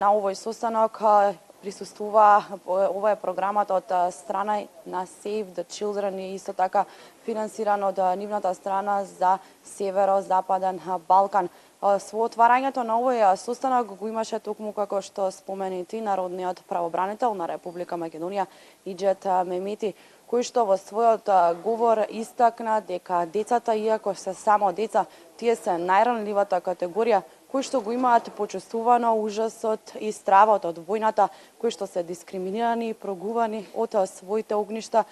На овој состанок присуствува, ова е програмата од страна на Save the Children и исто така финансиран од нивната страна за Северо-Западен Балкан. Со отварањето на овој состанок го имаше токму како што спомени ти народниот правобранител на Република Македонија Иџет Мемети, кој што во својот говор истакна дека децата, иако се само деца, тие се најранливата категорија, кои што го имаат почувствувано ужасот и стравот од војната, кои што се дискриминирани и прогувани од своите огништа,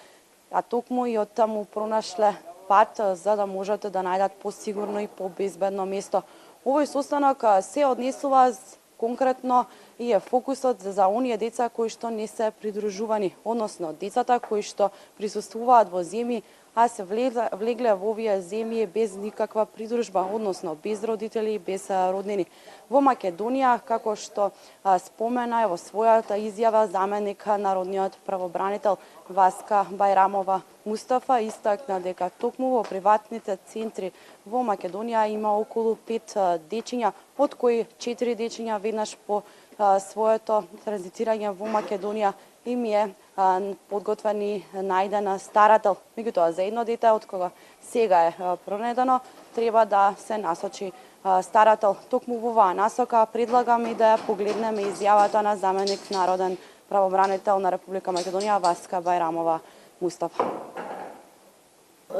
а токму и од таму пронашле пат за да можат да најдат посигурно и побезбедно место. Овој состанок се однесува конкретно и е фокусот за оние деца кои што не се придружувани, односно децата кои што присуствуваат во земји, а се влегле во овие земји без никаква придружба, односно без родители, без роднини. Во Македонија, како што спомена во својата изјава заменик народниот правобранител Васка Бајрамова Мустафа, истакна дека токму во приватните центри во Македонија има околу 5 дечиња, од кои 4 дечиња веднаш по своето транзитирање во Македонија им е подготвен и најден старател. Меѓутоа, за едно дете од кога сега е пронедено, треба да се насочи старател. Токму во оваа насока предлагам и да ја погледнеме изјавата на заменик народен правобранител на Република Македонија Васка Бајрамова Мустафа.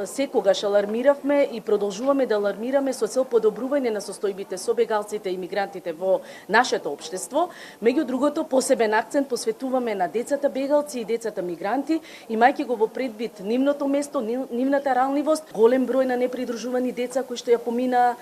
Секогаш алармиравме и продолжуваме да алармираме со цел подобрување на состојбите со бегалците и мигрантите во нашето општество. Меѓу другото, посебен акцент посветуваме на децата бегалци и децата мигранти, имајќи го во предвид нивното место, нивната ранливост, голем број на непридружувани деца кои што ја помина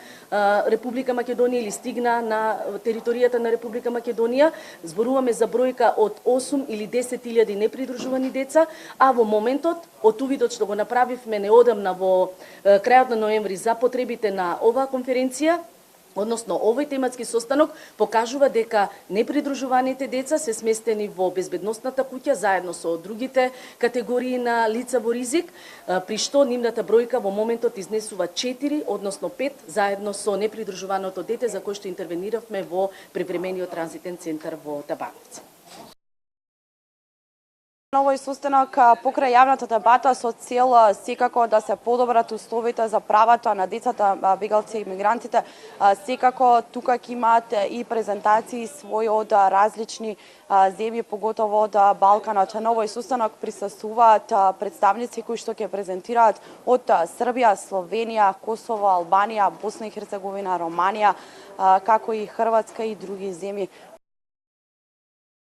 Република Македонија или стигна на територијата на Република Македонија. Зборуваме за бројка од 8 или 10.000 непридружувани деца, а во моментот од увидот што го направивме неодамна во крајот на ноември за потребите на оваа конференција, односно овој тематски состанок, покажува дека непридружуваните деца се сместени во безбедносната куќа заедно со другите категории на лица во ризик, при што нивната бројка во моментот изнесува 4, односно 5, заедно со непридружуваното дете за кој што интервениравме во привремениот транзитен центар во Табановци. На овој состанок покрај јавната дебата со цел секако да се подобрат условите за правата на децата, бегалци и мигрантите, секако тука ќе имате и презентации своји од различни земји, поготово од Балканот. На овој состанок присуствуваат представници кои што ќе презентираат од Србија, Словенија, Косово, Албанија, Босна и Херцеговина, Романија, како и Хрватска и други земји.